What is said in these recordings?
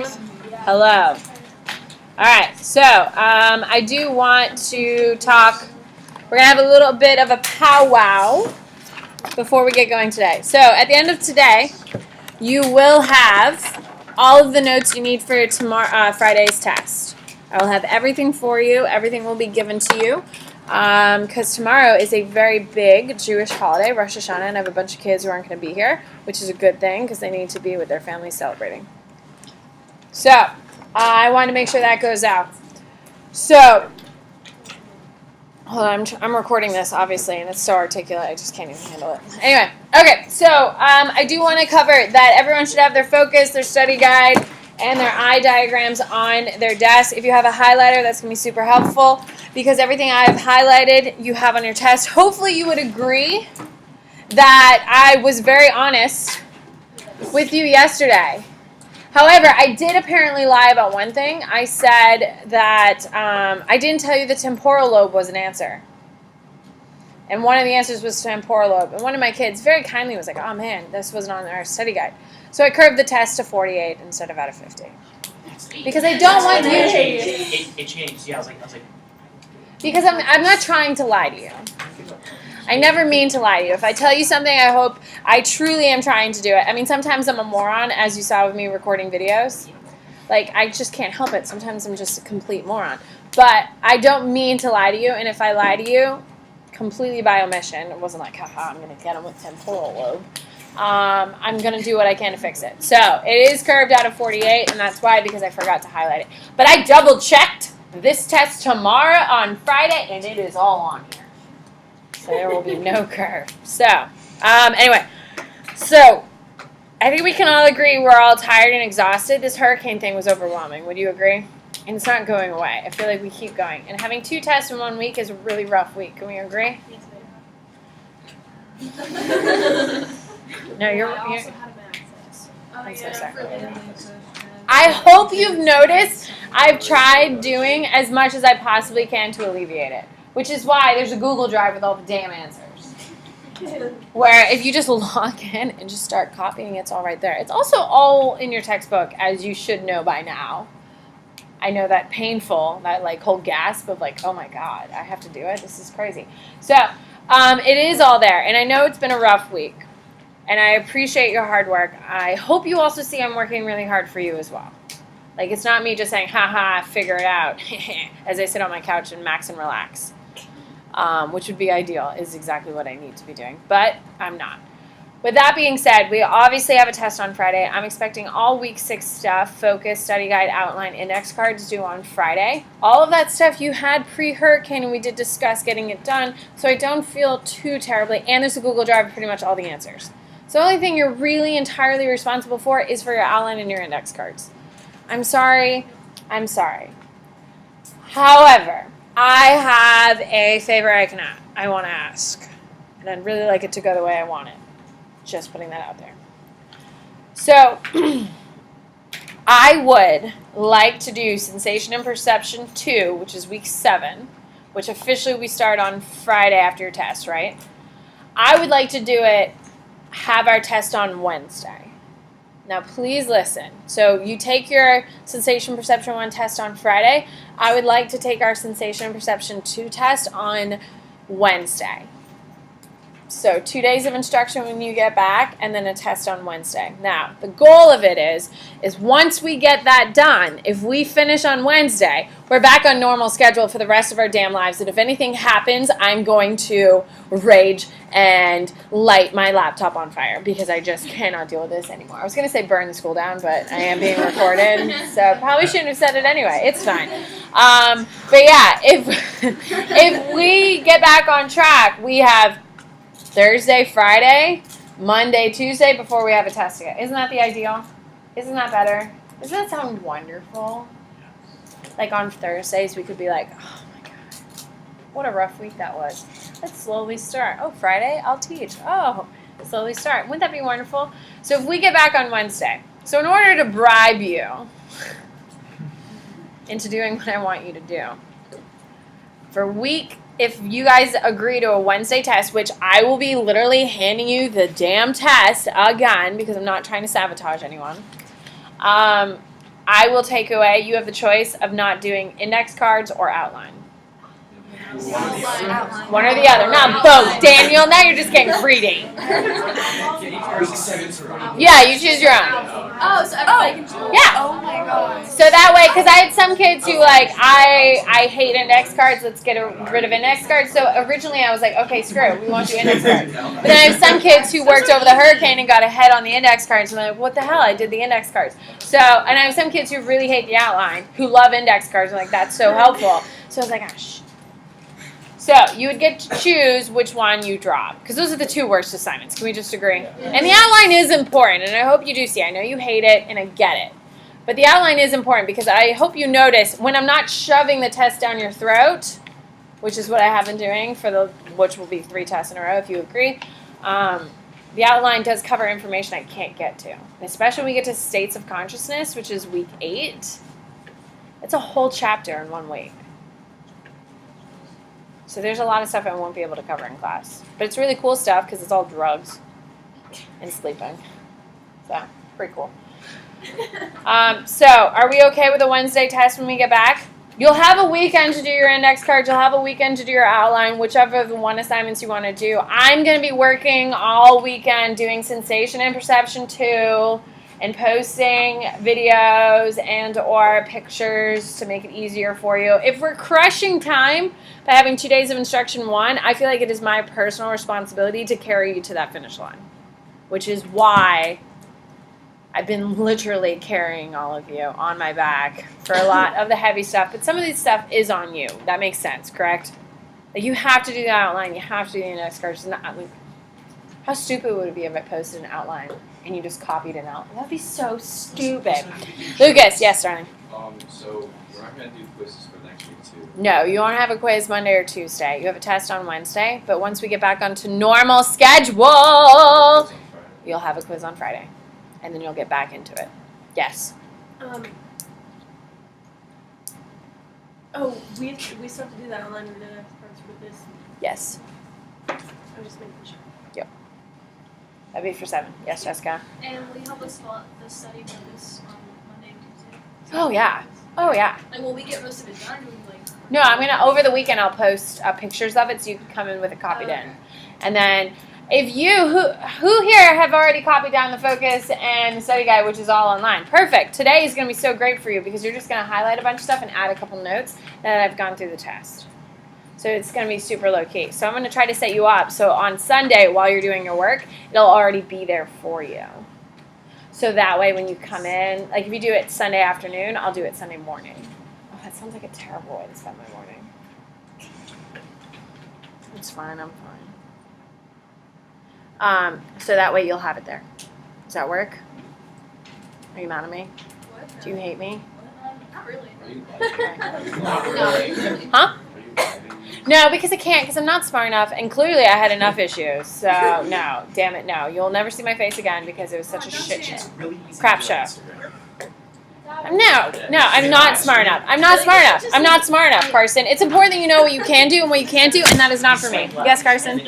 Hello. All right, so I do want to talk. We're going to have a little bit of a powwow before we get going today. So at the end of today, you will have all of the notes you need for tomorrow, Friday's test. I will have everything for you. Everything will be given to you because tomorrow is a very big Jewish holiday, Rosh Hashanah, and I have a bunch of kids who aren't going to be here, which is a good thing because they need to be with their families celebrating. So I want to make sure that goes out. So hold on, I'm recording this, obviously, and it's so articulate, I just can't even handle it. Anyway, okay, so I do want to cover that everyone should have their focus, their study guide, and their eye diagrams on their desk. If you have a highlighter, that's going to be super helpful, because everything I've highlighted, you have on your test. Hopefully you would agree that I was very honest with you yesterday. However, I did apparently lie about one thing. I said that I didn't tell you the temporal lobe was an answer. And one of the answers was temporal lobe. And one of my kids very kindly was like, oh man, this wasn't on our study guide. So I curved the test to 48 instead of out of 50. Because I don't want you to. It changed. Yeah, I was like. Because I'm not trying to lie to you. I never mean to lie to you. If I tell you something, I hope I truly am trying to do it. I mean, sometimes I'm a moron, as you saw with me recording videos. Like, I just can't help it. Sometimes I'm just a complete moron. But I don't mean to lie to you, and if I lie to you, completely by omission, it wasn't like, haha, I'm going to get them with temporal lobe. I'm going to do what I can to fix it. So, it is curved out of 48, and that's why, because I forgot to highlight it. But I double-checked this test tomorrow on Friday, and it is all on here. So there will be no curve. So, anyway. So, I think we can all agree we're all tired and exhausted. This hurricane thing was overwhelming. Would you agree? And it's not going away. I feel like we keep going. And having 2 tests in 1 week is a really rough week. Can we agree? No, you're I also had a math test. I'm so sorry. I hope you've noticed I've tried doing as much as I possibly can to alleviate it. Which is why there's a Google Drive with all the damn answers. Where if you just log in and just start copying, it's all right there. It's also all in your textbook, as you should know by now. I know that painful, that like whole gasp of like, oh my God, I have to do it. This is crazy. So it is all there. And I know it's been a rough week. And I appreciate your hard work. I hope you also see I'm working really hard for you as well. Like, it's not me just saying, haha, figure it out, as I sit on my couch and max and relax. Which would be ideal, is exactly what I need to be doing. But I'm not. With that being said, we obviously have a test on Friday. I'm expecting all week 6 stuff, focus, study guide, outline, index cards due on Friday. All of that stuff you had pre-hurricane, and we did discuss getting it done, so I don't feel too terribly. And there's a Google Drive with pretty much all the answers. So the only thing you're really entirely responsible for is for your outline and your index cards. I'm sorry. I'm sorry. However, I have a favor I want to ask, and I'd really like it to go the way I want it. Just putting that out there. So, I would like to do Sensation and Perception 2, which is week 7, which officially we start on Friday after your test, right? I would like to do it, have our test on Wednesday. Now, please listen. So you take your Sensation Perception 1 test on Friday. I would like to take our Sensation Perception 2 test on Wednesday. So 2 days of instruction when you get back, and then a test on Wednesday. Now, the goal of it is once we get that done, if we finish on Wednesday, we're back on normal schedule for the rest of our damn lives. And if anything happens, I'm going to rage and light my laptop on fire because I just cannot deal with this anymore. I was going to say burn the school down, but I am being recorded, so probably shouldn't have said it anyway. It's fine. But yeah, if we get back on track, we have Thursday, Friday, Monday, Tuesday before we have a test again. Isn't that the ideal? Isn't that better? Doesn't that sound wonderful? Like on Thursdays we could be like, oh my God, what a rough week that was. Let's slowly start. Oh, Friday, I'll teach. Oh, slowly start. Wouldn't that be wonderful? So if we get back on Wednesday, so in order to bribe you into doing what I want you to do, for week if you guys agree to a Wednesday test, which I will be literally handing you the damn test again because I'm not trying to sabotage anyone. I will take away, you have the choice of not doing index cards or outline. One or the other, not both. Daniel, now you're just getting greedy. Yeah, you choose your own. Oh, so everybody can choose? Yeah. Oh my god. So that way, because I had some kids who I hate index cards, let's get rid of index cards. So originally I was like, okay, screw it, we won't do index cards. But then I have some kids who worked over the hurricane and got ahead on the index cards, and they're like, what the hell, I did the index cards. So, and I have some kids who really hate the outline, who love index cards, and like, that's so helpful. So I was like, gosh. So you would get to choose which one you drop, because those are the two worst assignments. Can we just agree? And the outline is important, and I hope you do see. I know you hate it, and I get it. But the outline is important because I hope you notice when I'm not shoving the test down your throat, which is what I have been doing which will be 3 tests in a row if you agree. The outline does cover information I can't get to, and especially when we get to states of consciousness, which is week 8. It's a whole chapter in 1 week. So there's a lot of stuff I won't be able to cover in class. But it's really cool stuff because it's all drugs and sleeping. So, pretty cool. So, are we okay with a Wednesday test when we get back? You'll have a weekend to do your index cards. You'll have a weekend to do your outline, whichever of the 1 assignments you want to do. I'm going to be working all weekend doing Sensation and Perception 2 and posting videos and or pictures to make it easier for you. If we're crushing time by having 2 days of instruction 1, I feel like it is my personal responsibility to carry you to that finish line, which is why I've been literally carrying all of you on my back for a lot of the heavy stuff, but some of this stuff is on you. That makes sense, correct? Like you have to do the outline, you have to do the index cards. How stupid would it be if I posted an outline and you just copied it out? That'd be so stupid. Lucas, yes, darling. So we're not going to do quizzes for next week too. No, you won't have a quiz Monday or Tuesday. You have a test on Wednesday, but once we get back onto normal schedule, you'll have a quiz on Friday, and then you'll get back into it. Yes. We still have to do that online with the next parts with this. Yes. I'm just making sure. That'd be for 7. Yes, Jessica. And will you help us fill out the study for this on Monday and Tuesday? Oh yeah. Oh yeah. Like, will we get most of it done? Or will we, No, I'm gonna over the weekend I'll post pictures of it so you can come in with it copied in, and then if you who here have already copied down the focus and the study guide, which is all online, perfect. Today is gonna be so great for you because you're just gonna highlight a bunch of stuff and add a couple notes that I've gone through the test. So it's going to be super low key. So I'm going to try to set you up so on Sunday while you're doing your work, it'll already be there for you. So that way when you come in, like if you do it Sunday afternoon, I'll do it Sunday morning. Oh, that sounds like a terrible way to spend my morning. It's fine, I'm fine. So that way you'll have it there. Does that work? Are you mad at me? what? Do you hate me? Not really. Huh? No, because I can't, because I'm not smart enough, and clearly I had enough issues. So, no, damn it, no. You'll never see my face again because it was such a shit show. Crap show. No, I'm not smart enough. I'm not smart enough. I'm not smart enough, Carson. It's important that you know what you can do and what you can't do, and that is not for me. Yes, Carson?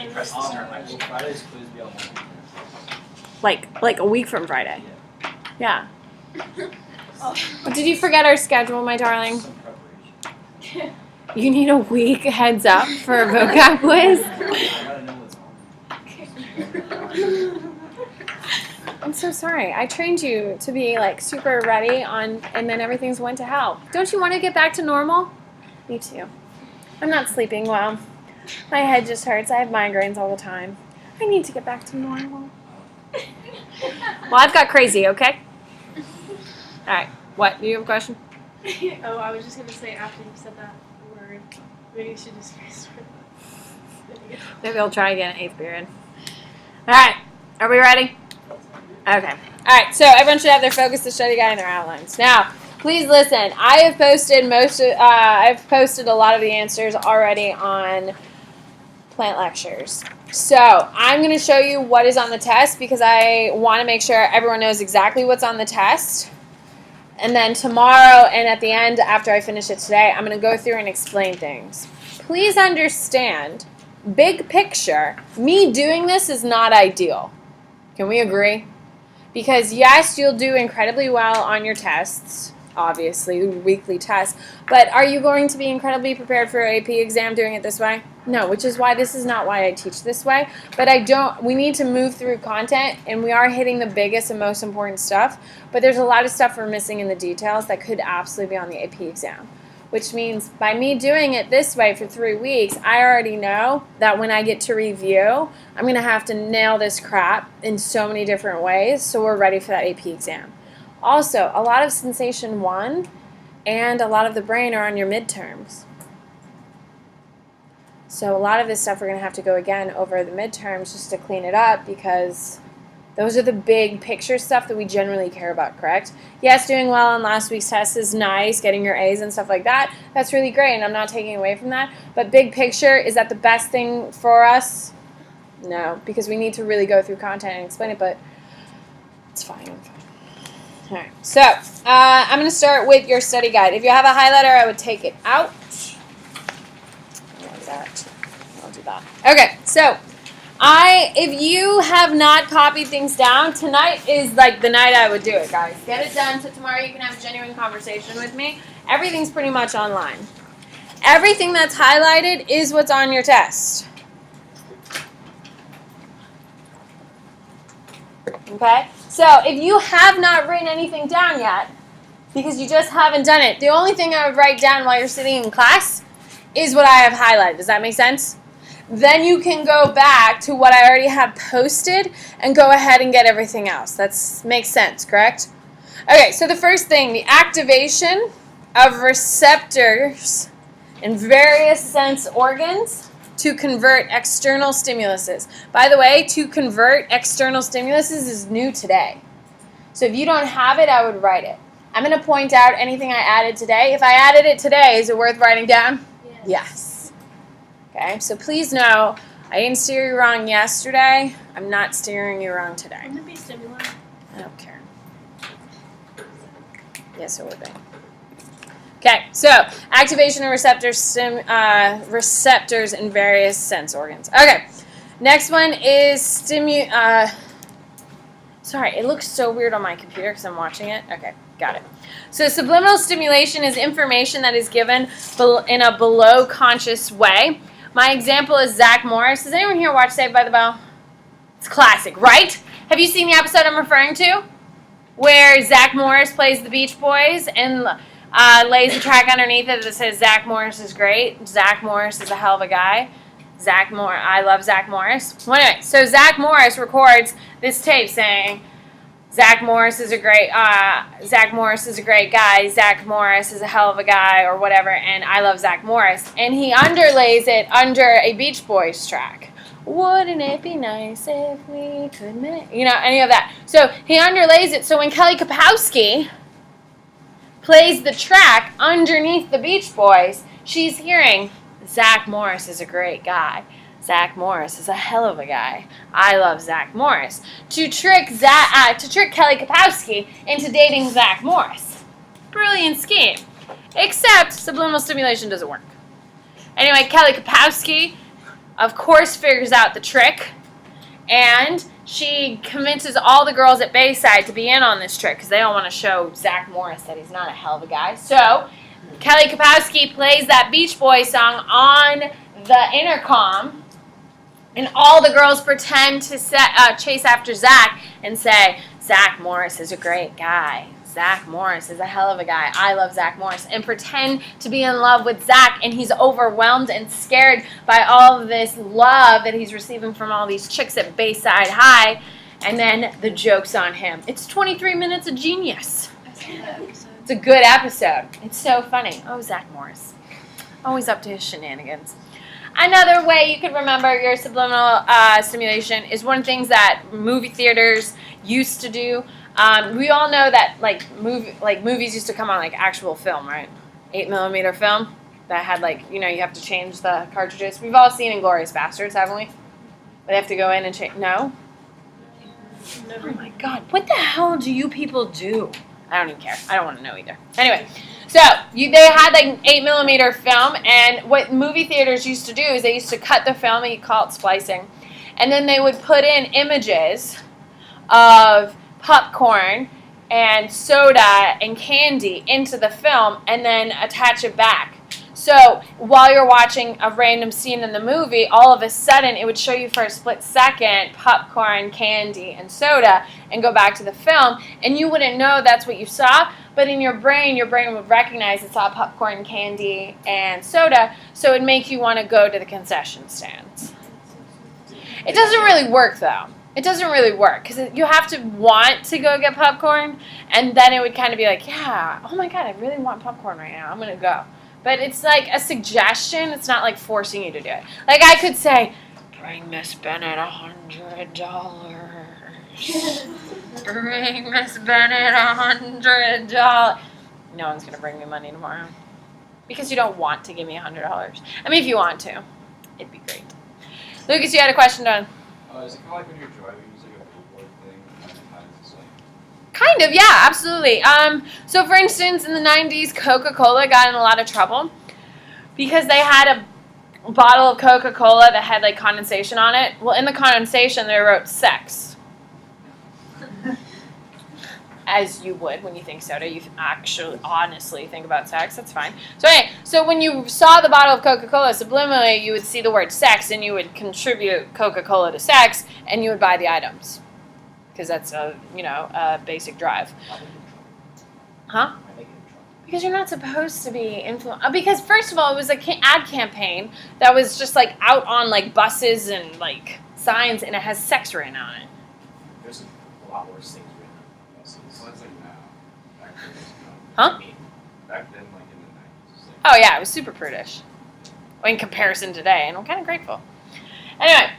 Like a week from Friday. Yeah. Did you forget our schedule, my darling? You need a week heads up for a vocab quiz? I'm so sorry. I trained you to be like super ready and then everything's went to hell. Don't you want to get back to normal? Me too. I'm not sleeping well. My head just hurts. I have migraines all the time. I need to get back to normal. Well, I've got crazy, okay? All right. What? Do you have a question? I was just going to say after you said that word, maybe you should just Maybe I'll try again in 8th period. All right. Are we ready? Okay. All right. So everyone should have their focus, the study guide, and their outlines. Now, please listen. I have posted I've posted a lot of the answers already on Plant Lectures. So I'm going to show you what is on the test because I want to make sure everyone knows exactly what's on the test. And then tomorrow and at the end, after I finish it today, I'm going to go through and explain things. Please understand, big picture, me doing this is not ideal. Can we agree? Because yes, you'll do incredibly well on your tests. obviously, weekly tests. But are you going to be incredibly prepared for your AP exam doing it this way? No, which is why this is not why I teach this way. But we need to move through content, and we are hitting the biggest and most important stuff. But there's a lot of stuff we're missing in the details that could absolutely be on the AP exam. Which means by me doing it this way for 3 weeks, I already know that when I get to review, I'm going to have to nail this crap in so many different ways so we're ready for that AP exam. Also, a lot of Sensation 1 and a lot of the brain are on your midterms. So a lot of this stuff we're going to have to go again over the midterms just to clean it up because those are the big picture stuff that we generally care about, correct? Yes, doing well on last week's test is nice, getting your A's and stuff like that. That's really great, and I'm not taking away from that. But big picture, is that the best thing for us? No, because we need to really go through content and explain it, but it's fine. All right, so I'm going to start with your study guide. If you have a highlighter, I would take it out. Like that. I'll do that. Okay, so if you have not copied things down, tonight is like the night I would do it, guys. Get it done so tomorrow you can have a genuine conversation with me. Everything's pretty much online. Everything that's highlighted is what's on your test. Okay? So if you have not written anything down yet, because you just haven't done it, the only thing I would write down while you're sitting in class is what I have highlighted. Does that make sense? Then you can go back to what I already have posted and go ahead and get everything else. That makes sense, correct? Okay, so the first thing, the activation of receptors in various sense organs to convert external stimuluses. By the way, to convert external stimuluses is new today. So if you don't have it, I would write it. I'm going to point out anything I added today. If I added it today, is it worth writing down? Yes. Okay, so please know, I didn't steer you wrong yesterday. I'm not steering you wrong today. Wouldn't it be stimulant? I don't care. Yes, it would be. Okay, so activation of receptors in various sense organs. Okay, next one is sorry, it looks so weird on my computer because I'm watching it. Okay, got it. So subliminal stimulation is information that is given in a below conscious way. My example is Zach Morris. Does anyone here watch Saved by the Bell? It's classic, right? Have you seen the episode I'm referring to? Where Zach Morris plays the Beach Boys and lays a track underneath it that says Zach Morris is great. Zach Morris is a hell of a guy. I love Zach Morris. Well, anyway, so Zach Morris records this tape saying, Zach Morris is a great guy. Zach Morris is a hell of a guy, or whatever, and I love Zach Morris. And he underlays it under a Beach Boys track. Wouldn't it be nice if we could make, any of that. So he underlays it, so when Kelly Kapowski plays the track underneath the Beach Boys, she's hearing, Zach Morris is a great guy. Zach Morris is a hell of a guy. I love Zach Morris. To trick Kelly Kapowski into dating Zach Morris. Brilliant scheme. Except subliminal stimulation doesn't work. Anyway, Kelly Kapowski, of course, figures out the trick. And she convinces all the girls at Bayside to be in on this trick because they don't want to show Zach Morris that he's not a hell of a guy. So Kelly Kapowski plays that Beach Boys song on the intercom. And all the girls pretend to chase after Zach and say, Zach Morris is a great guy. Zach Morris is a hell of a guy. I love Zach Morris. And pretend to be in love with Zach. And he's overwhelmed and scared by all of this love that he's receiving from all these chicks at Bayside High. And then the joke's on him. It's 23 minutes of genius. It's a good episode. It's so funny. Oh, Zach Morris. Always up to his shenanigans. Another way you could remember your subliminal stimulation is one of the things that movie theaters used to do. We all know that movies used to come on actual film, right? 8mm film that had you have to change the cartridges. We've all seen Inglourious Basterds, haven't we? They have to go in and change. No? Oh my God! What the hell do you people do? I don't even care. I don't want to know either. Anyway. So, they had 8mm film, and what movie theaters used to do is they used to cut the film, and you call it splicing, and then they would put in images of popcorn and soda and candy into the film and then attach it back. So while you're watching a random scene in the movie, all of a sudden it would show you for a split second popcorn, candy, and soda and go back to the film, and you wouldn't know that's what you saw, but in your brain would recognize it saw popcorn, candy, and soda, so it would make you want to go to the concession stands. It doesn't really work, though. It doesn't really work because you have to want to go get popcorn, and then it would kind of be like, yeah, oh my God, I really want popcorn right now. I'm going to go. But it's like a suggestion. It's not like forcing you to do it. Like I could say, bring Miss Bennett $100. Bring Miss Bennett $100. No one's going to bring me money tomorrow. Because you don't want to give me $100. I mean, if you want to, it'd be great. Lucas, you had a question, Don? Is it kind of like when you're driving, use like a billboard thing? How does this like? Kind of, yeah, absolutely. So for instance, in the 90s, Coca-Cola got in a lot of trouble because they had a bottle of Coca-Cola that had like condensation on it. Well, in the condensation, they wrote sex. As you would when you think soda, you actually honestly think about sex. That's fine. So anyway, so when you saw the bottle of Coca-Cola subliminally, you would see the word sex, and you would contribute Coca-Cola to sex, and you would buy the items. Because that's a basic drive. Huh? Because you're not supposed to be influenced. Because first of all, it was an ad campaign that was just like out on like buses and like signs, and it has sex written on it. There's a lot worse things written on buses. So that's like now. Back then, Huh? I mean, back then, like in the 90s. It's like, Oh yeah, it was super prudish in comparison today, and I'm kind of grateful. Anyway,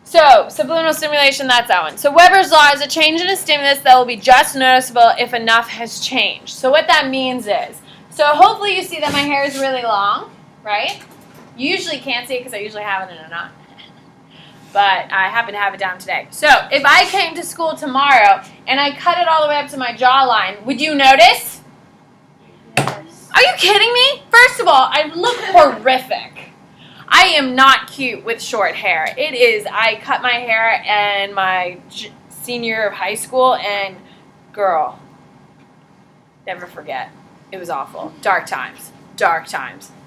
so subliminal stimulation, that's that one. So Weber's law is a change in a stimulus that will be just noticeable if enough has changed. So what that means is, so hopefully you see that my hair is really long, right? You usually can't see it because I usually have it in a knot. But I happen to have it down today. So if I came to school tomorrow and I cut it all the way up to my jawline, would you notice? Yes. Are you kidding me? First of all, I look horrific. I am not cute with short hair. It is, I cut my hair in my senior year of high school, and girl, never forget. It was awful. Dark times.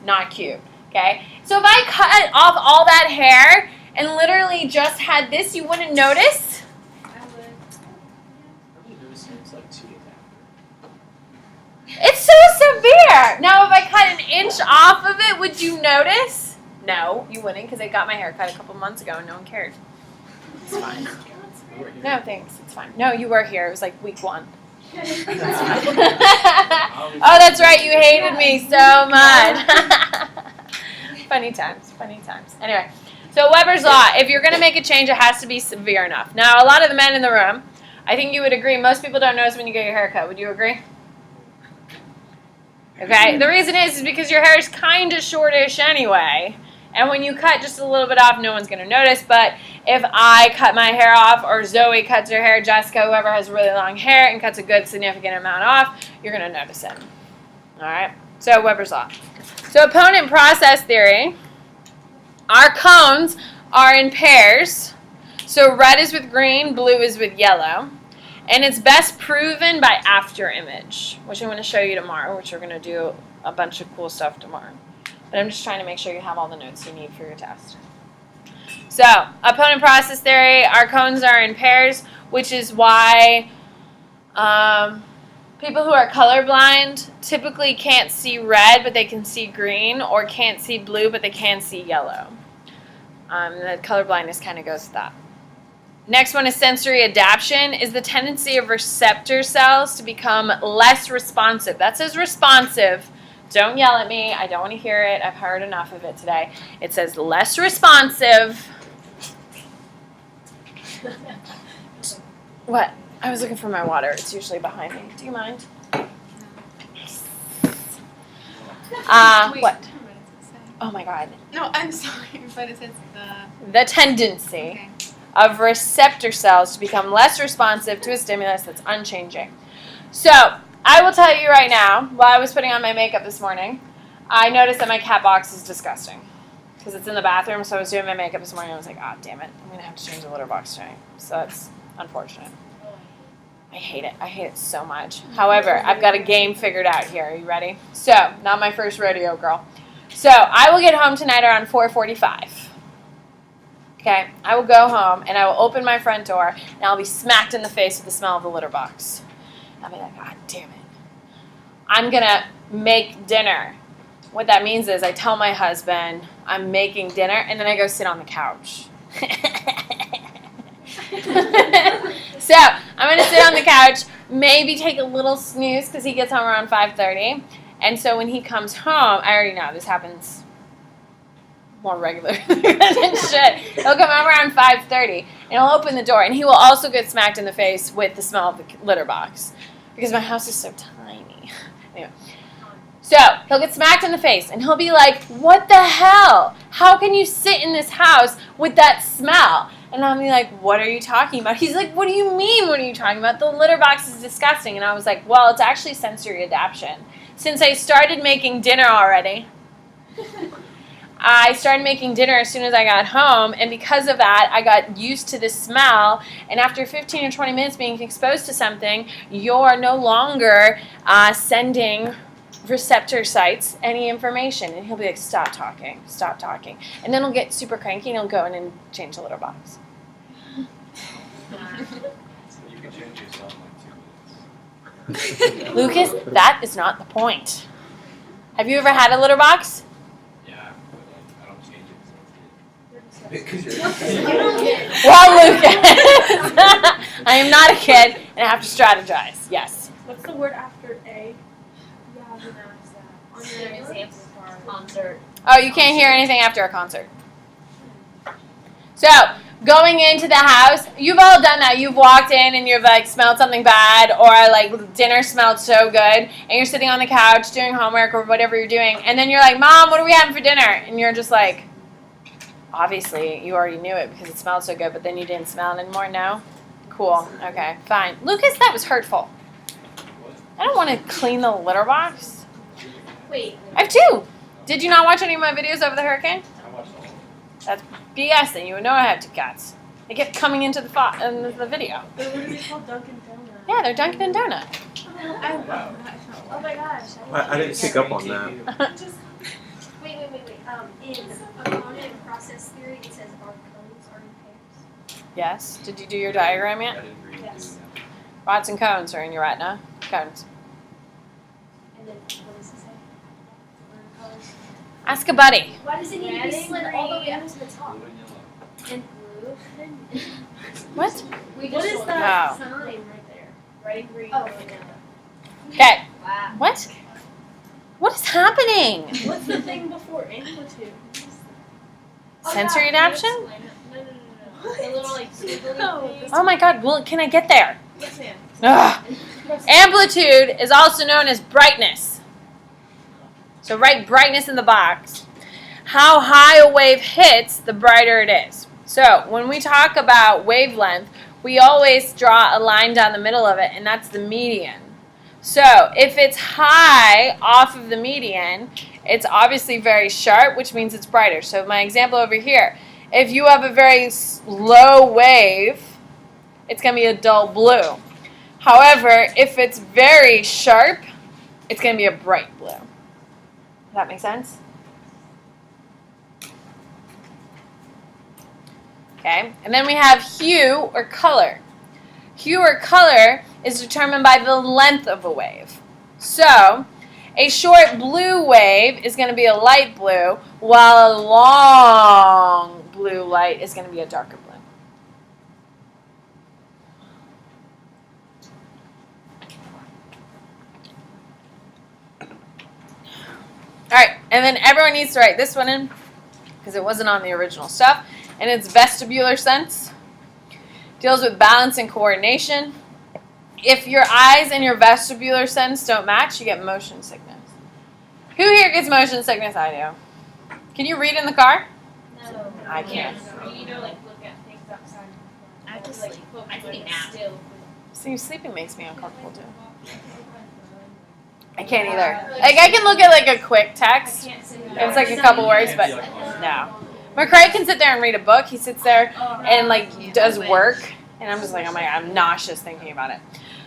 Not cute. Okay? So if I cut off all that hair and literally just had this, you wouldn't notice? I would. I'm only noticing it's like 2 days after. It's so severe. Now, if I cut an inch off of it, would you notice? No, you wouldn't, because I got my hair cut a couple months ago and no one cared. It's fine. No, thanks. It's fine. No, you were here. It was like week 1. Oh, that's right. You hated me so much. Funny times. Anyway, so Weber's law. If you're going to make a change, it has to be severe enough. Now, a lot of the men in the room, I think you would agree, most people don't notice when you get your hair cut. Would you agree? Okay. The reason is because your hair is kind of shortish anyway. And when you cut just a little bit off, no one's going to notice. But if I cut my hair off, or Zoe cuts her hair, Jessica, whoever has really long hair, and cuts a good significant amount off, you're going to notice it. All right? So Weber's law. So opponent process theory, our cones are in pairs. So red is with green, blue is with yellow. And it's best proven by after image, which I'm going to show you tomorrow, which we're going to do a bunch of cool stuff tomorrow. But I'm just trying to make sure you have all the notes you need for your test. So, opponent process theory, our cones are in pairs, which is why people who are colorblind typically can't see red, but they can see green, or can't see blue, but they can see yellow. The colorblindness kind of goes with that. Next one is sensory adaptation, is the tendency of receptor cells to become less responsive. That says responsive. Don't yell at me. I don't want to hear it. I've heard enough of it today. It says less responsive. What? I was looking for my water. It's usually behind me. Do you mind? Wait, what? what does it say? Oh my God. No, I'm sorry, but it says The tendency okay. of receptor cells to become less responsive to a stimulus that's unchanging. So, I will tell you right now, while I was putting on my makeup this morning, I noticed that my cat box is disgusting. Because it's in the bathroom, so I was doing my makeup this morning, and I was like, damn it, I'm going to have to change the litter box tonight. So that's unfortunate. I hate it. I hate it so much. However, I've got a game figured out here. Are you ready? So, not my first rodeo, girl. So, I will get home tonight around 4:45. Okay? I will go home, and I will open my front door, and I'll be smacked in the face with the smell of the litter box. I'll be like, God damn it. I'm going to make dinner. What that means is I tell my husband I'm making dinner, and then I go sit on the couch. So, I'm going to sit on the couch, maybe take a little snooze because he gets home around 5:30. And so when he comes home, I already know this happens more regular than shit. He'll come home around 5:30 and he'll open the door and he will also get smacked in the face with the smell of the litter box because my house is so tiny. Anyway. So, he'll get smacked in the face and he'll be like, what the hell? How can you sit in this house with that smell? And I'll be like, what are you talking about? He's like, what do you mean, what are you talking about? The litter box is disgusting. And I was like, well, it's actually sensory adaptation. Since I started making dinner already, I started making dinner as soon as I got home. And because of that, I got used to the smell. And after 15 or 20 minutes being exposed to something, you're no longer sending receptor sites any information. And he'll be like, stop talking. And then he'll get super cranky and he'll go in and change the litter box. You can change yourself in like 2 minutes. Lucas, that is not the point. Have you ever had a litter box? Yeah, but like, I don't change it because you're Well, Lucas, I am not a kid and I have to strategize. Yes. What's the word after A? Concert. Oh, you can't hear anything after a concert. So, going into the house, you've all done that. You've walked in and you've like smelled something bad or like dinner smelled so good and you're sitting on the couch doing homework or whatever you're doing and then you're like, Mom, what are we having for dinner? And you're just like, obviously you already knew it because it smelled so good, but then you didn't smell it anymore? No? Cool. Okay, fine. Lucas, that was hurtful. I don't want to clean the litter box. Wait. I have two. Did you not watch any of my videos over the hurricane? I watched all of them. That's BS, and you would know I have two cats. They kept coming into the the video. But what are they called? Dunkin' Donuts. Yeah, they're Dunkin' and Donut. I love that. Oh my gosh. I didn't pick up on that. Wait. In a component process theory, it says our cones are in pairs. Yes. Did you do your diagram I yet? didn't read Yes. doing that. Rods and cones are in your retina. Cones. And then what does it say? What are colors? Ask a buddy. Why does it need to be Red and slid all the way green. up to the top? Blue and yellow. And blue. What? We What is Oh. that sign right there? Red and green. Oh. Okay. Wow. What? What is happening? What's the thing before amplitude? Sensory adaptation? No. The little like squiggly No. thing. Oh my God. Well, can I get there? Yes, ma'am. Ugh. Amplitude is also known as brightness. So write brightness in the box. How high a wave hits, the brighter it is. So when we talk about wavelength, we always draw a line down the middle of it, and that's the median. So if it's high off of the median, it's obviously very sharp, which means it's brighter. So my example over here, if you have a very low wave, it's going to be a dull blue. However, if it's very sharp, it's going to be a bright blue. Does that make sense? Okay, and then we have hue or color. Hue or color is determined by the length of a wave. So, a short blue wave is going to be a light blue, while a long blue light is going to be a darker blue. All right, and then everyone needs to write this one in because it wasn't on the original stuff. And it's vestibular sense. Deals with balance and coordination. If your eyes and your vestibular sense don't match, you get motion sickness. Who here gets motion sickness? I do. Can you read in the car? No. I can't. You need to like look at things outside. I have to sleep. I take a nap. Still. See, sleeping makes me uncomfortable too. I can't either. Like I can look at like a quick text. It's like a couple words, but no. McCray can sit there and read a book. He sits there and like does work, and I'm just like, oh my God, I'm nauseous thinking about it.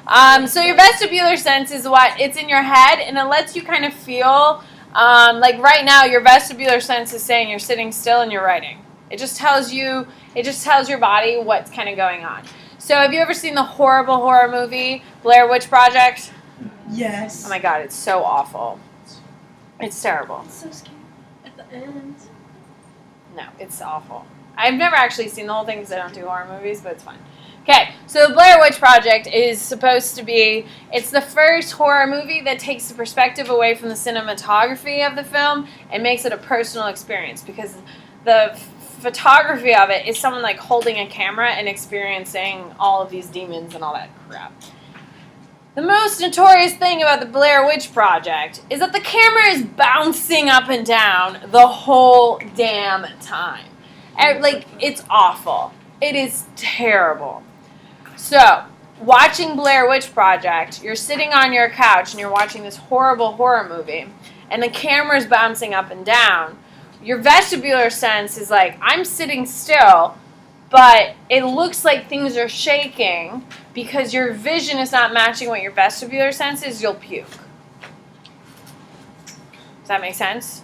So your vestibular sense is what? It's in your head, and it lets you kind of feel, like right now, your vestibular sense is saying you're sitting still and you're writing. It just tells your body what's kind of going on. So have you ever seen the horrible horror movie, Blair Witch Project? Yes. Oh my God, it's so awful. It's terrible. It's so scary. At the end. No, it's awful. I've never actually seen the whole thing because I don't do horror movies, but it's fine. Okay, so the Blair Witch Project is supposed to be, it's the first horror movie that takes the perspective away from the cinematography of the film and makes it a personal experience, because the photography of it is someone like holding a camera and experiencing all of these demons and all that crap. The most notorious thing about the Blair Witch Project is that the camera is bouncing up and down the whole damn time. Like, it's awful. It is terrible. So, watching Blair Witch Project, you're sitting on your couch and you're watching this horrible horror movie, and the camera's bouncing up and down. Your vestibular sense is like, I'm sitting still, but it looks like things are shaking because your vision is not matching what your vestibular sense is. You'll puke. Does that make sense?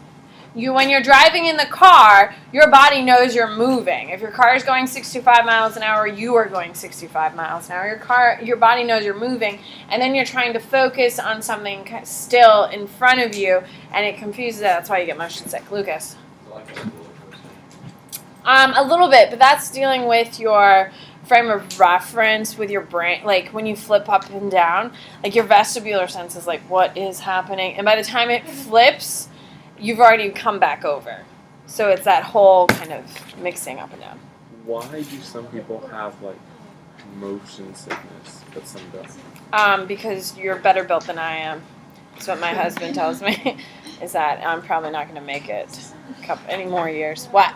When you're driving in the car, your body knows you're moving. If your car is going 65 miles an hour, you are going 65 miles an hour. Your body knows you're moving, and then you're trying to focus on something still in front of you, and it confuses it. That's why you get motion sick. Lucas? A little bit, but that's dealing with your frame of reference with your brain. Like when you flip up and down, like your vestibular sense is like, what is happening? And by the time it flips, you've already come back over. So it's that whole kind of mixing up and down. Why do some people have like motion sickness, but some don't? Because you're better built than I am. That's what my husband tells me, is that I'm probably not going to make it any more years. What?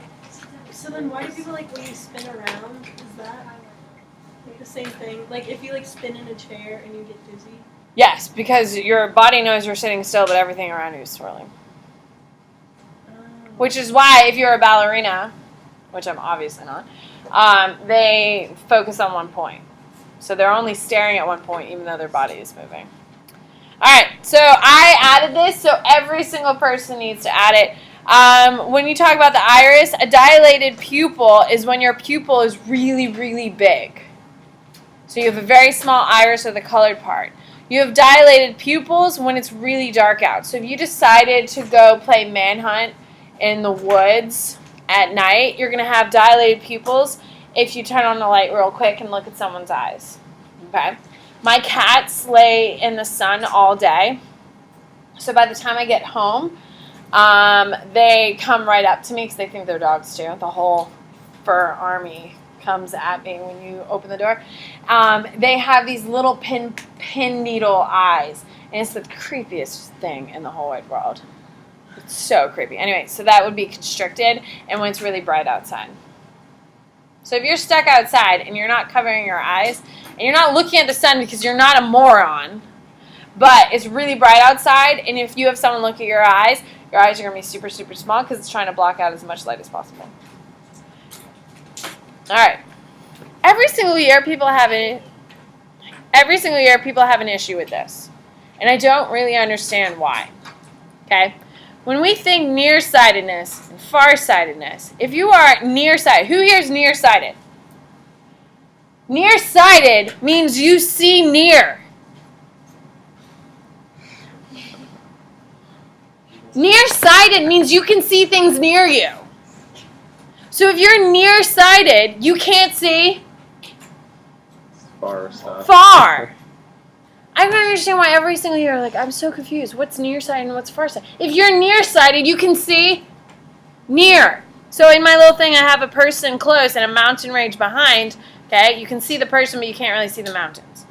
So then why do people, like, when you spin around, is that like the same thing? Like, if you, like, spin in a chair and you get dizzy? Yes, because your body knows you're sitting still, but everything around you is swirling. Which is why, if you're a ballerina, which I'm obviously not, they focus on one point. So they're only staring at one point, even though their body is moving. All right, so I added this, so every single person needs to add it. When you talk about the iris, a dilated pupil is when your pupil is really, really big. So you have a very small iris or the colored part. You have dilated pupils when it's really dark out. So if you decided to go play manhunt in the woods at night, you're going to have dilated pupils if you turn on the light real quick and look at someone's eyes. Okay? My cats lay in the sun all day. So by the time I get home, they come right up to me because they think they're dogs too. The whole fur army comes at me when you open the door. They have these little pin needle eyes, and it's the creepiest thing in the whole wide world. It's so creepy. Anyway, so that would be constricted, and when it's really bright outside. So if you're stuck outside and you're not covering your eyes, and you're not looking at the sun because you're not a moron, but it's really bright outside, and if you have someone look at your eyes are going to be super, super small because it's trying to block out as much light as possible. All right. Every single year people have an issue with this. And I don't really understand why. Okay? When we think nearsightedness and farsightedness, if you are nearsighted, who here is nearsighted? Nearsighted means you see near. Nearsighted means you can see things near you. So if you're nearsighted, you can't see Far stuff. far. I don't understand why every single year, like, I'm so confused. What's nearsighted and what's farsighted? If you're nearsighted, you can see near. So in my little thing, I have a person close and a mountain range behind. Okay, you can see the person, but you can't really see the mountains.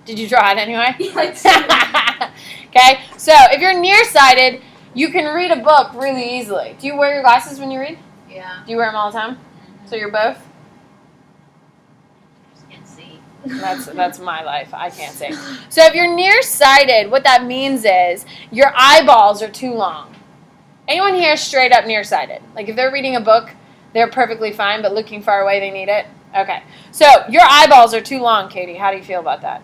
Did you draw it anyway? Okay, so if you're nearsighted, you can read a book really easily. Do you wear your glasses when you read? Yeah. Do you wear them all the time? So you're both? Just can't see. That's my life. I can't see. So if you're nearsighted, what that means is your eyeballs are too long. Anyone here straight up nearsighted? Like if they're reading a book, they're perfectly fine, but looking far away, they need it? Okay. So your eyeballs are too long, Katie. How do you feel about that?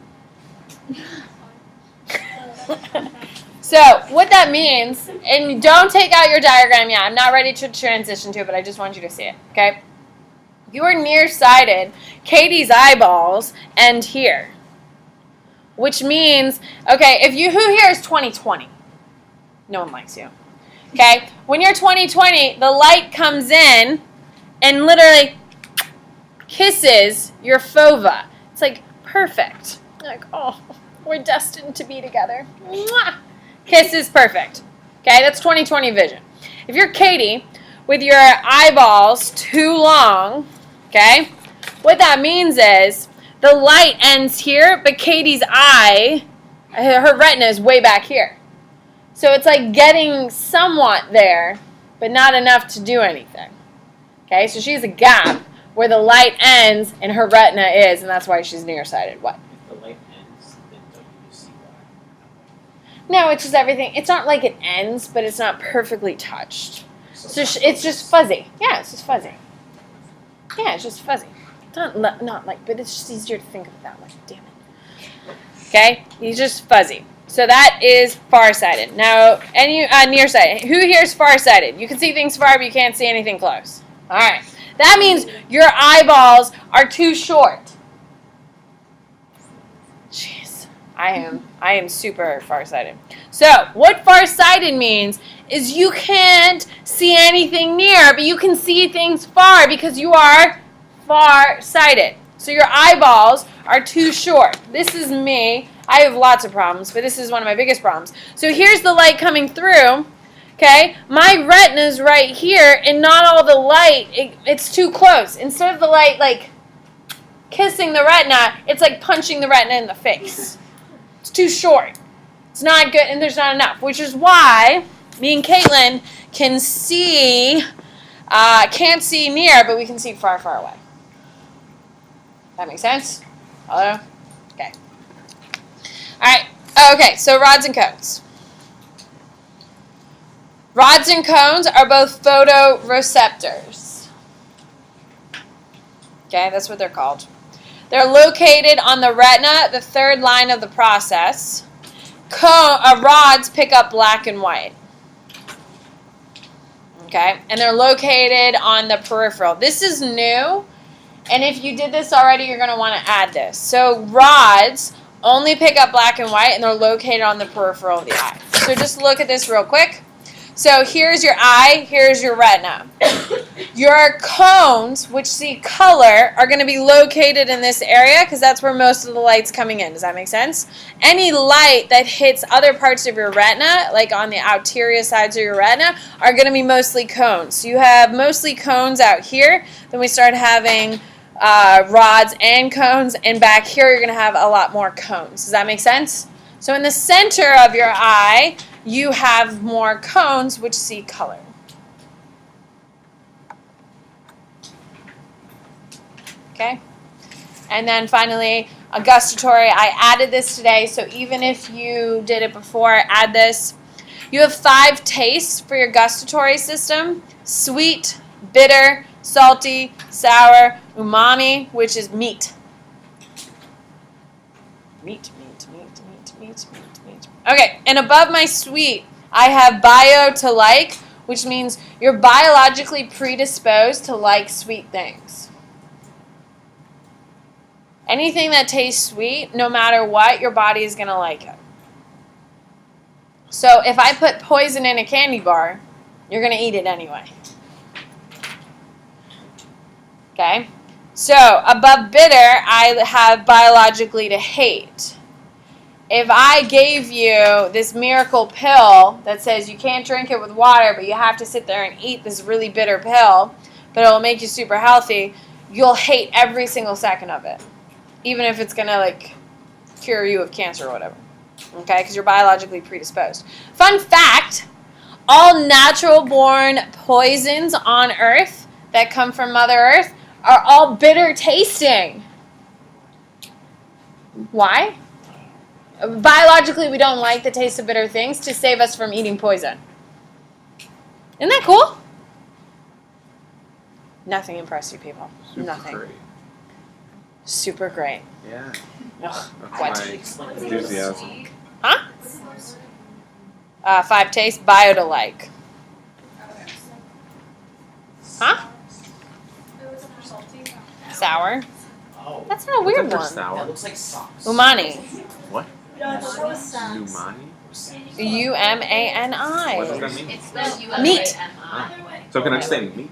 So what that means, and don't take out your diagram yet. I'm not ready to transition to it, but I just want you to see it. Okay. You are nearsighted. Katie's eyeballs end here, which means, okay, if you, who here is 20/20? No one likes you. Okay, when you're 20/20, the light comes in and literally kisses your fova. It's like perfect. Like, oh, we're destined to be together. Mwah! Kiss is perfect. Okay, that's 20/20 vision. If you're Katie with your eyeballs too long, okay, what that means is the light ends here, but Katie's eye, her retina is way back here. So it's like getting somewhat there, but not enough to do anything. Okay, so she has a gap where the light ends and her retina is, and that's why she's nearsighted. What? If the light ends, then don't you see why? No, it's just everything. It's not like it ends, but it's not perfectly touched. So it's just fuzzy. Yeah, it's just fuzzy. Yeah, it's just fuzzy. It's not like, but it's just easier to think of it that way. Damn it. Okay, he's just fuzzy. So that is farsighted. Now, any nearsighted. Who here is farsighted? You can see things far, but you can't see anything close. All right. That means your eyeballs are too short. Jeez, I am super farsighted. So what farsighted means is you can't see anything near, but you can see things far because you are farsighted. So your eyeballs are too short. This is me. I have lots of problems, but this is one of my biggest problems. So here's the light coming through. Okay, my retina's right here, and not all the light, it's too close. Instead of the light, like, kissing the retina, it's like punching the retina in the face. It's too short. It's not good, and there's not enough, which is why me and Caitlin can see, can't see near, but we can see far, far away. That makes sense? Hello? Okay. All right. Okay, so rods and cones. Rods and cones are both photoreceptors. Okay, that's what they're called. They're located on the retina, the third line of the process. Rods pick up black and white. Okay, and they're located on the peripheral. This is new, and if you did this already, you're going to want to add this. So rods only pick up black and white, and they're located on the peripheral of the eye. So just look at this real quick. So here's your eye, here's your retina. Your cones, which see color, are going to be located in this area because that's where most of the light's coming in. Does that make sense? Any light that hits other parts of your retina, like on the anterior sides of your retina, are going to be mostly cones. So you have mostly cones out here. Then we start having rods and cones, and back here you're going to have a lot more cones. Does that make sense? So in the center of your eye, you have more cones which see color. Okay? And then finally, a gustatory. I added this today, so even if you did it before, add this. You have 5 tastes for your gustatory system: sweet, bitter, salty, sour, umami, which is meat. Meat. Okay, and above my sweet, I have bio to like, which means you're biologically predisposed to like sweet things. Anything that tastes sweet, no matter what, your body is going to like it. So if I put poison in a candy bar, you're going to eat it anyway. Okay? So above bitter, I have biologically to hate. If I gave you this miracle pill that says you can't drink it with water, but you have to sit there and eat this really bitter pill, but it'll make you super healthy, you'll hate every single second of it. Even if it's going to, like, cure you of cancer or whatever. Okay? Because you're biologically predisposed. Fun fact, all natural-born poisons on Earth that come from Mother Earth are all bitter tasting. Why? Biologically, we don't like the taste of bitter things to save us from eating poison. Isn't that cool? Nothing impressed you people. Super Nothing. great. Super great. Yeah. Ugh, That's what? my Explain enthusiasm. 5 tastes, bio to like. Huh? Sour. Oh, That's not a What's weird after one. that sour? looks like socks. Umani. What? No, I thought that was sass. Umani? UMANI. What does that mean? It's the Meat. So can I just say meat?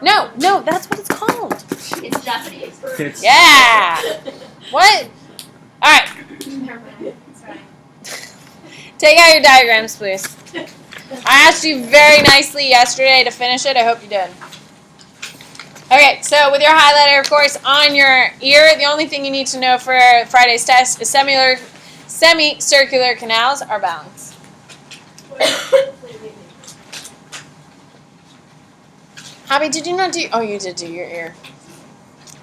No, that's what it's called. It's Japanese. It's Yeah. What? All right. Never mind. It's fine. Take out your diagrams, please. I asked you very nicely yesterday to finish it. I hope you did. Okay, so with your highlighter, of course, on your ear, the only thing you need to know for Friday's test is semicircular canals are balanced. Javi, did you not do? Oh, you did do your ear.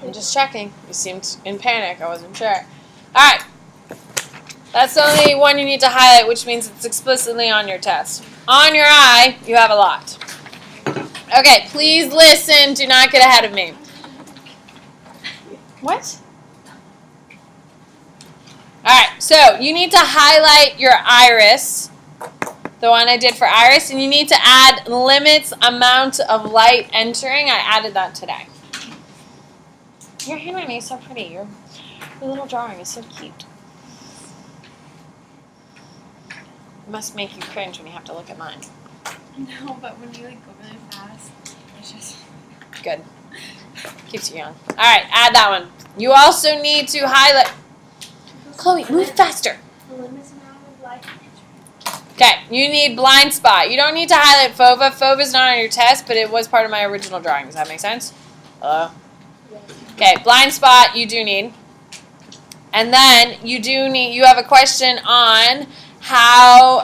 I'm just checking. You seemed in panic. I wasn't sure. All right. That's the only one you need to highlight, which means it's explicitly on your test. On your eye, you have a lot. Okay, please listen. Do not get ahead of me. What? All right, so you need to highlight your iris, the one I did for iris, and you need to add limits amount of light entering. I added that today. Your handwriting is so pretty. Your little drawing is so cute. It must make you cringe when you have to look at mine. No, but when you like go really fast, it's just Good. Keeps you young. All right, add that one. You also need to highlight. Chloe, move faster. The limits amount of light. Okay, you need blind spot. You don't need to highlight FOVA. FOVA is not on your test, but it was part of my original drawing. Does that make sense? Hello? Okay, blind spot you do need. And then you have a question on how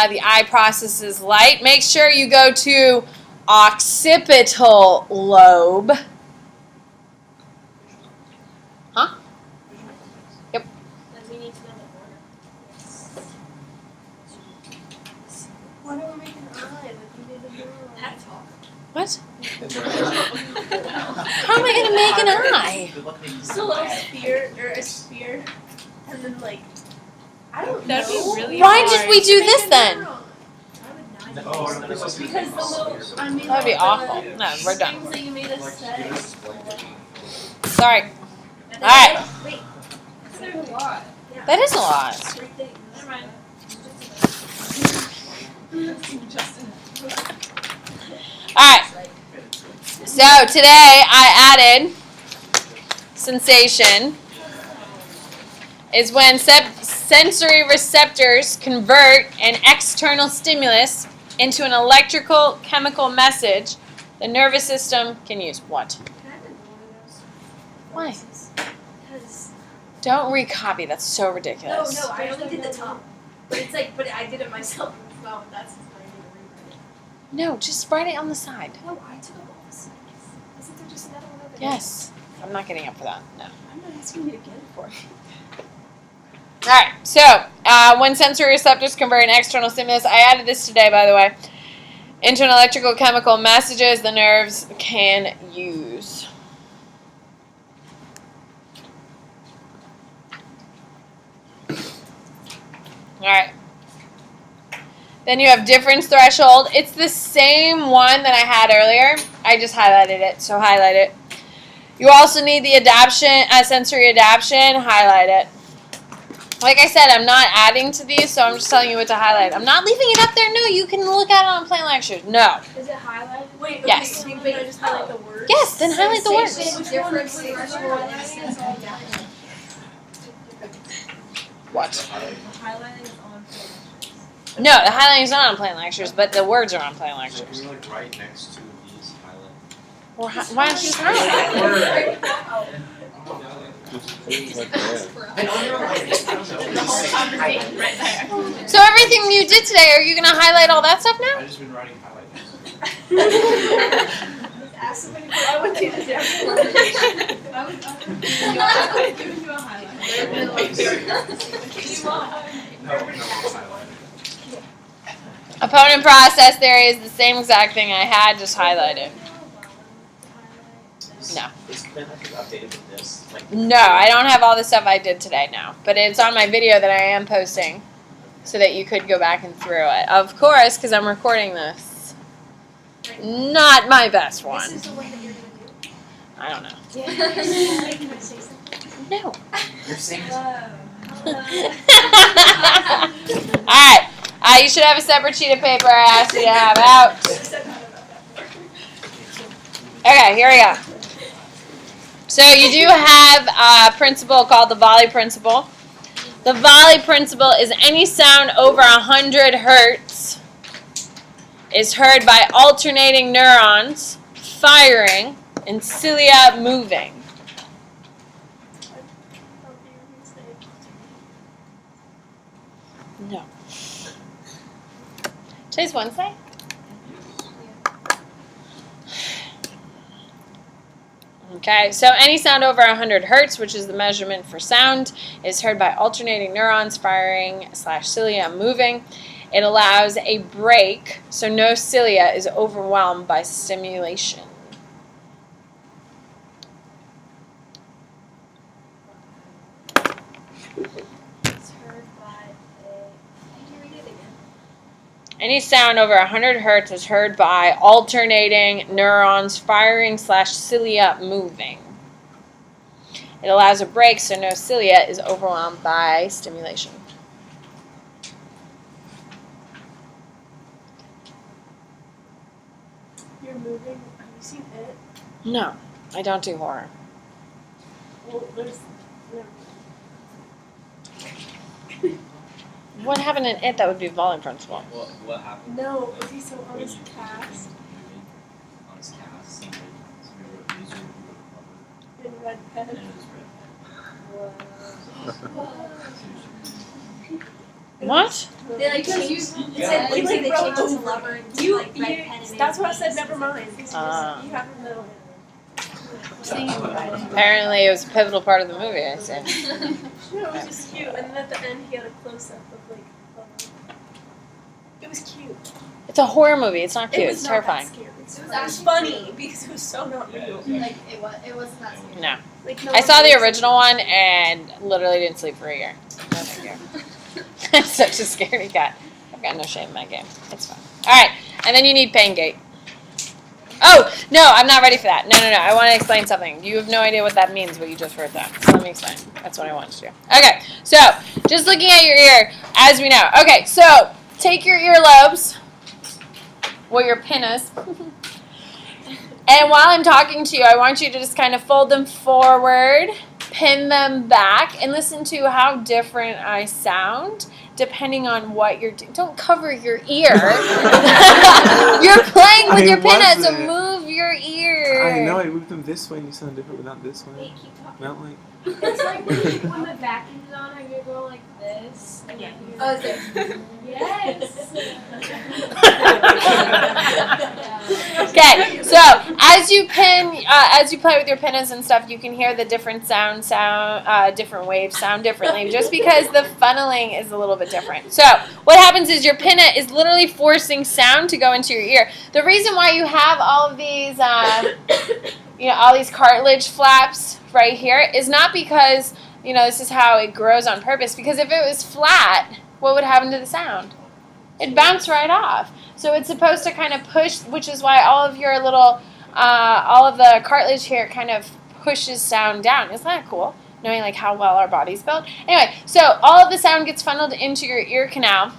the eye processes light. Make sure you go to occipital lobe. Huh? Yep. Then we need to know the order. Why don't we make an eye like you did the girl? That's all. What? How am I going to make an eye? Good luck making Just a little some spear or a spear, and then like I don't That'd be know. really Why hard. did we do this then? I would not. Oh, no, there's a Because the little, I mean, That would be like, awful. the No, we're done. things that you made us say. Sorry. All right. Wait. There's a lot. That is a lot. Three things. Never mind. All right. So today I added sensation is when sensory receptors convert an external stimulus into an electrical chemical message the nervous system can use. What? Can I have one Why? of those? Because Don't recopy. That's so ridiculous. no, I only did the top. But it's like, but I did it myself as well. That's just what I need to rewrite it. No, just write it on the side. No, I took up all the sides. Isn't there just another one over there? Yes. I'm not getting up for that. No. I'm not asking you again for it. All right, so when sensory receptors convert an external stimulus, I added this today, by the way, into an electrical chemical messages the nerves can use. All right. Then you have difference threshold. It's the same one that I had earlier. I just highlighted it, so highlight it. You also need the adaption, sensory adaption. Highlight it. Like I said, I'm not adding to these, so I'm just telling you what to highlight. I'm not leaving it up there. No, you can look at it on plain lectures. No. Is it highlighted? Wait, okay, Yes. can I just highlight the words? Yes, then highlight the words. Difference threshold. What? The highlighting is on page. No, the highlighting is not on plain lectures, but the words are on plain So lectures. can we like right next to these highlight? Or why don't you just highlight? Like that. And on your right, I don't know. The whole conversation right there. So everything you did today, are you going to highlight all that stuff now? I've just been writing highlights. Ask somebody for I would do the No, highlight. Opponent process theory is the same exact thing I had, just highlight it. No. Is Kinetic updated with this? Like, No, I don't have all the stuff I did today now, but it's on my video that I am posting, so that you could go back and through it. Of course, because I'm recording this. Not my best one. This is the one that you're gonna do. I don't know. Yeah. Can I say something? No. You're saying Alright. You should have a separate sheet of paper I asked you to have out. Okay, here we go. So you do have a principle called the Volley principle. The Volley principle is any sound over 100 hertz is heard by alternating neurons firing and cilia moving. No. Today's Wednesday? Okay, so any sound over 100 hertz, which is the measurement for sound, is heard by alternating neurons firing / cilia moving. It allows a break, so no cilia is overwhelmed by stimulation. It's heard by a. Can you read it again? Any sound over 100 hertz is heard by alternating neurons firing / cilia moving. It allows a break, so no cilia is overwhelmed by stimulation. You're moving. Have you seen it? No, I don't do horror. Well, there's. No. What happened in it that would be Volley principle? what happened? No, okay, so on When this you- cast, on his cast, somebody wrote user who wrote in red cover, pen. and it was red. What? They like changed. It said Yeah. looks like they Like, changed it to bro, lover and to You, like red pen and that's made what I said, pieces. never mind. You have to know. Apparently it was a pivotal part of the movie, I said. No, it was just cute. And then at the end, he had a close up of like. It was cute. It's a horror movie. It's not cute. It was It's not terrifying. That scary. It was, actually funny because it was so not Yeah, real. exactly. Like it wasn't that scary. No. Like, no I one saw the believes original one and literally didn't sleep for a year. No, thank you. I'm such a scaredy cat. I've got no shame in my game. It's fine. Alright, and then you need Pain Gate. Oh, no, I'm not ready for that. No. I want to explain something. You have no idea what that means, but you just heard that. So let me explain. That's what I wanted to do. Okay, so just looking at your ear, as we know. Okay, so take your earlobes, or your pinnas, and while I'm talking to you, I want you to just kind of fold them forward, pin them back, and listen to how different I sound depending on what you're doing. Don't cover your ear. You're playing with your pinnas, so wasn't. move your ear. I know, I moved them this way and you sound different, but not this way. Wait, keep talking. Not like. It's like when the vacuum is on and you go like this. And Yeah. Oh, is it? Yes. Okay, so as you play with your pinnas and stuff, you can hear the different different waves sound differently, just because the funneling is a little bit different. So what happens is your pinna is literally forcing sound to go into your ear. The reason why you have all of these, all these cartilage flaps right here is not because this is how it grows on purpose. Because if it was flat, what would happen to the sound? It'd bounce right off. So it's supposed to kind of push, which is why all of your little, all of the cartilage here kind of pushes sound down. Isn't that cool? Knowing like how well our body's built. Anyway, so all of the sound gets funneled into your ear canal,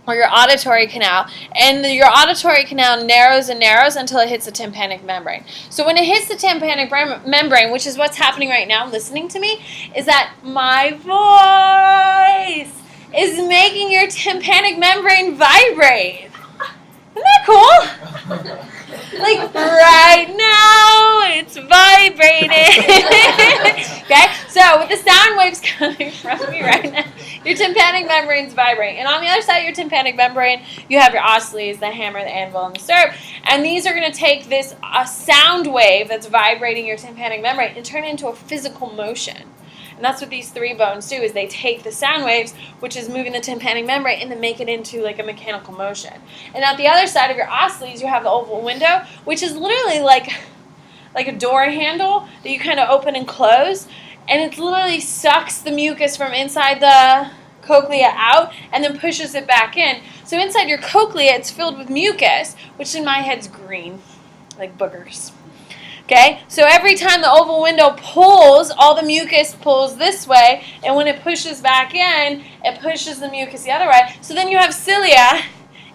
or your auditory canal, and your auditory canal narrows and narrows until it hits the tympanic membrane. So when it hits the tympanic membrane, which is what's happening right now, listening to me, is that my voice is making your tympanic membrane vibrate. Isn't that cool? Like right now, it's vibrating. Okay, so with the sound waves coming from me right now, your tympanic membrane's vibrating. And on the other side of your tympanic membrane, you have your oscilles, the hammer, the anvil, and the stirrup. And these are going to take this sound wave that's vibrating your tympanic membrane and turn it into a physical motion. And that's what these three bones do, is they take the sound waves, which is moving the tympanic membrane, and then make it into like a mechanical motion. And at the other side of your oscilles, you have the oval window, which is literally like like a door handle that you kind of open and close, and it literally sucks the mucus from inside the cochlea out and then pushes it back in. So inside your cochlea, it's filled with mucus, which in my head's green, like boogers. Okay, so every time the oval window pulls, all the mucus pulls this way, and when it pushes back in, it pushes the mucus the other way. So then you have cilia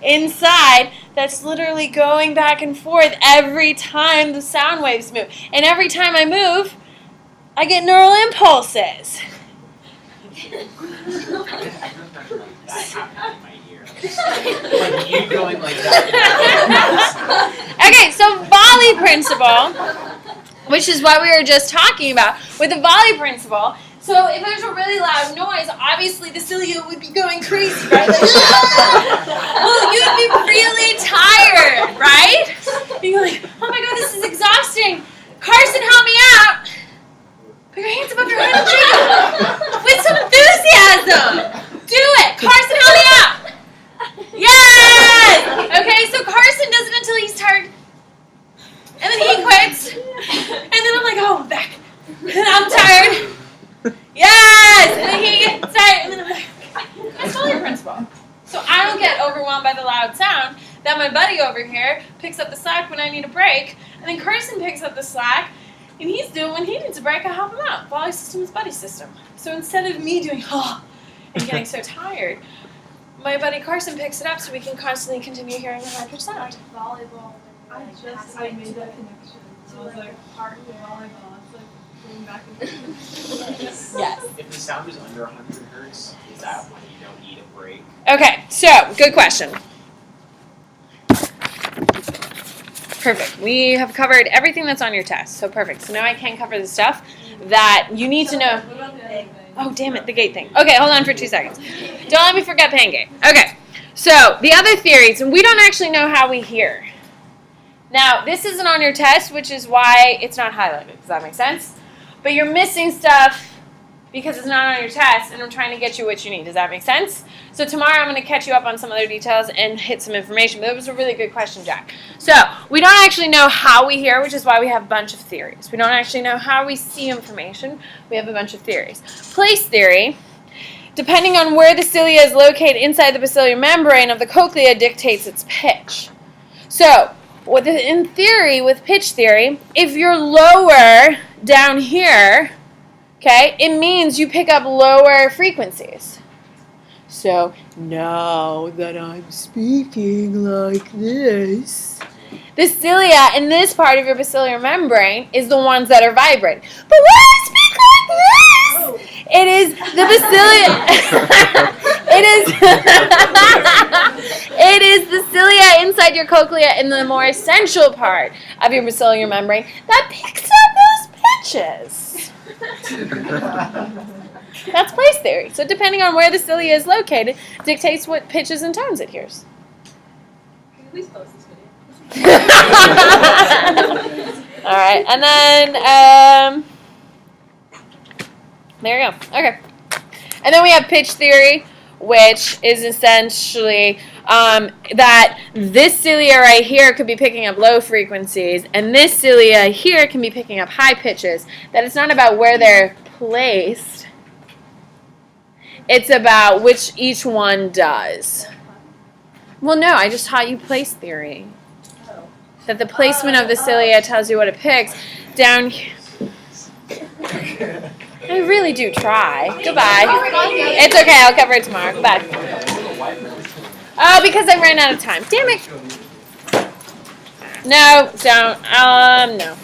inside that's literally going back and forth every time the sound waves move. And every time I move, I get neural impulses. That happened in my ear. Like you going like that. Okay, so volley principle, which is what we were just talking about with the volley principle. So if there's a really loud noise, obviously the cilia would be going crazy, right? Like, well, you'd be really tired, right? You're like, oh my god, this is exhausting. Carson, help me out. Put your hands above your head and shake it with some enthusiasm. Do it. Carson, help me out. Yes! Okay, so Carson does it until he's tired. And then he quits. And then I'm like, oh, I'm back. And I'm tired. Yes! And then he gets tired. And then I'm like, that's volley principle. So I don't get overwhelmed by the loud sound that my buddy over here picks up the slack when I need a break. And then Carson picks up the slack. And he's doing when he needs a break, I help him out. Volley system is buddy system. So instead of me doing, and getting so tired, my buddy Carson picks it up so we can constantly continue hearing the high pitched sound. Volleyball. I made that connection. I was like, part of volleyball. It's like going back and forth. Yes. If the sound is under 100 hertz, is that when you don't need a break? Okay, so good question. Perfect. We have covered everything that's on your test. So perfect. So now I can cover the stuff that you need to know. What about the other thing? Oh, damn it, the gate thing. Okay, hold on for 2 seconds. Don't let me forget pain gate. Okay, so the other theories, and we don't actually know how we hear. Now, this isn't on your test, which is why it's not highlighted. Does that make sense? But you're missing stuff because it's not on your test, and I'm trying to get you what you need. Does that make sense? So tomorrow I'm going to catch you up on some other details and hit some information. But that was a really good question, Jack. So we don't actually know how we hear, which is why we have a bunch of theories. We don't actually know how we see information. We have a bunch of theories. Place theory, depending on where the cilia is located inside the basilar membrane of the cochlea, dictates its pitch. So in theory, with pitch theory, if you're lower down here, okay, it means you pick up lower frequencies. So now that I'm speaking like this, the cilia in this part of your basilar membrane is the ones that are vibrating. But when I speak like this, it is the basilia. It is the cilia inside your cochlea in the more essential part of your basilar membrane that picks up those pitches. That's place theory. So depending on where the cilia is located, dictates what pitches and tones it hears. Can you please post this video? All right, and then there you go. Okay, and then we have pitch theory, which is essentially that this cilia right here could be picking up low frequencies, and this cilia here can be picking up high pitches. That it's not about where they're placed. It's about which each one does. Well, no, I just taught you place theory. That the placement of the cilia tells you what it picks. Down here. I really do try. Goodbye. It's okay, I'll cover it tomorrow. Goodbye. Oh, because I ran out of time. Damn it. No, don't. No.